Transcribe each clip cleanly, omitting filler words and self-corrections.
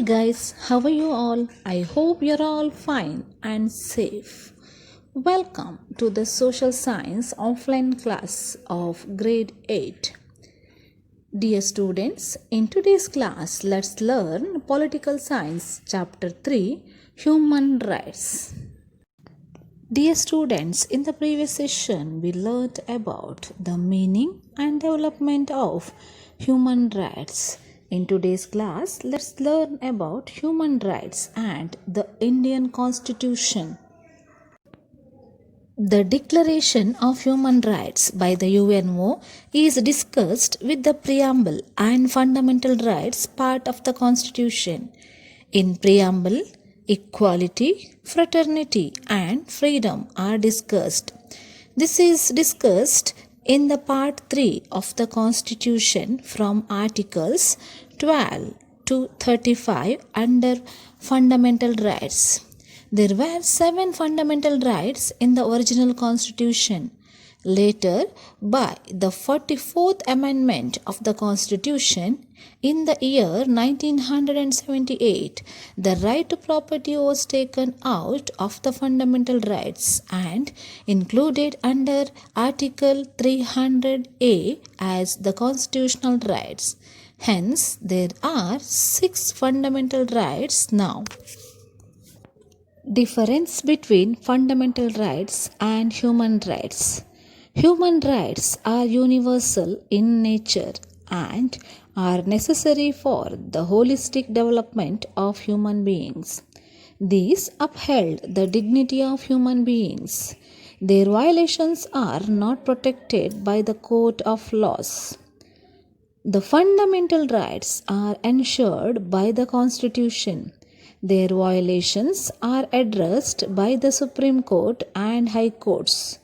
guys, how are you all? I hope you're all fine and safe. Welcome to the social science offline class of grade 8. Dear students, in today's class, let's learn Political Science Chapter 3 Human Rights. Dear students, in the previous session, we learned about the meaning and development of human rights. In today's class, let's learn about human rights and the Indian Constitution. The Declaration of Human Rights by the UNO is discussed with the preamble and fundamental rights part of the Constitution. In preamble, equality, fraternity, and freedom are discussed. This is discussed in the part 3 of the Constitution from Articles 12 to 35 under fundamental rights. There were 7 fundamental rights in the original Constitution. Later, by the 44th Amendment of the Constitution, in the year 1978, the right to property was taken out of the fundamental rights and included under Article 300A as the constitutional rights. Hence, there are 6 fundamental rights now. Difference between fundamental rights and human rights. Human rights are universal in nature and are necessary for the holistic development of human beings. These uphold the dignity of human beings. Their violations are not protected by the court of laws. The fundamental rights are ensured by the Constitution. Their violations are addressed by the Supreme Court and High Courts.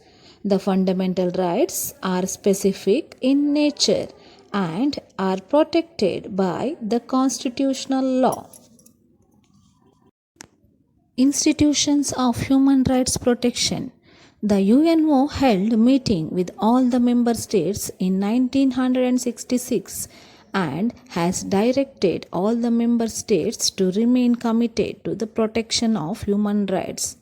The fundamental rights are specific in nature and are protected by the constitutional law. Institutions of Human Rights Protection. The UNO held meeting with all the member states in 1966 and has directed all the member states to remain committed to the protection of human rights.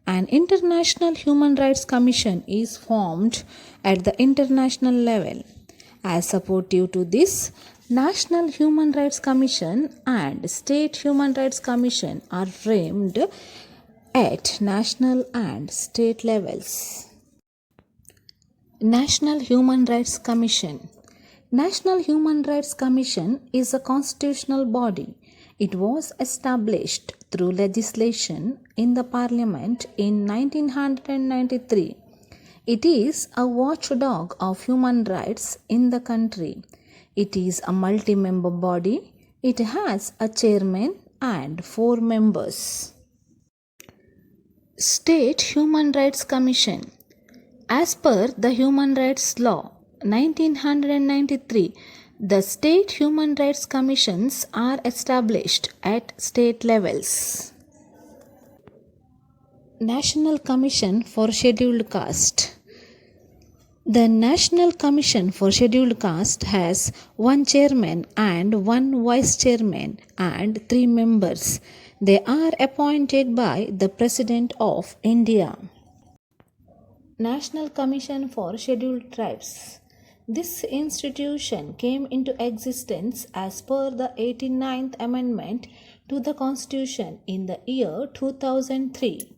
An International Human Rights Commission is formed at the international level. As supportive to this, National Human Rights Commission and State Human Rights Commission are framed at national and state levels. National Human Rights Commission. National Human Rights Commission is a constitutional body. It was established through legislation in the Parliament in 1993. It is a watchdog of human rights in the country. It is a multi-member body. It has a chairman and 4 members. State Human Rights Commission. As per the Human Rights Law 1993, the State Human Rights Commissions are established at state levels. National Commission for Scheduled Caste. The National Commission for Scheduled Caste has 1 chairman and 1 vice chairman and 3 members. They are appointed by the President of India. National Commission for Scheduled Tribes. This institution came into existence as per the 89th Amendment to the Constitution in the year 2003.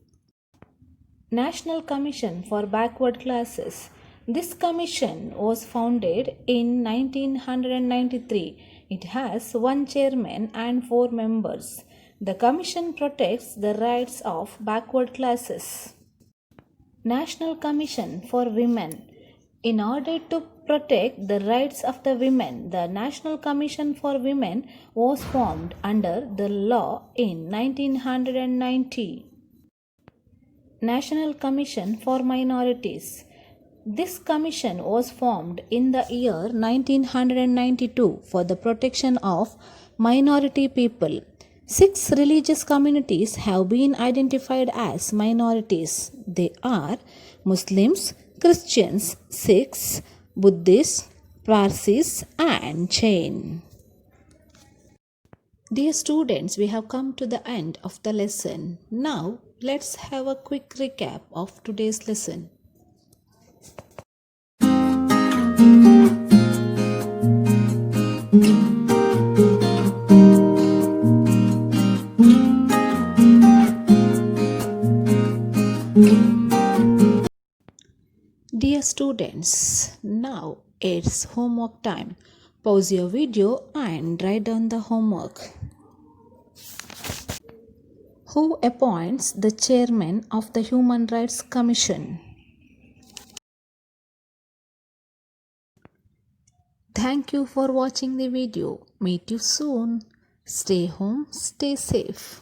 National Commission for Backward Classes. This commission was founded in 1993. It has 1 chairman and 4 members. The commission protects the rights of backward classes. National Commission for Women. In order to protect the rights of the women, the National Commission for Women was formed under the law in 1990. National Commission for Minorities. This commission was formed in the year 1992 for the protection of minority people. 6 religious communities have been identified as minorities. They are Muslims, Christians, Sikhs, Buddhists, Parsis, and Jain. Dear students, we have come to the end of the lesson. Now, let's have a quick recap of today's lesson. Dear students, now it's homework time. Pause your video and write down the homework. Who appoints the chairman of the Human Rights Commission? Thank you for watching the video. Meet you soon. Stay home, stay safe.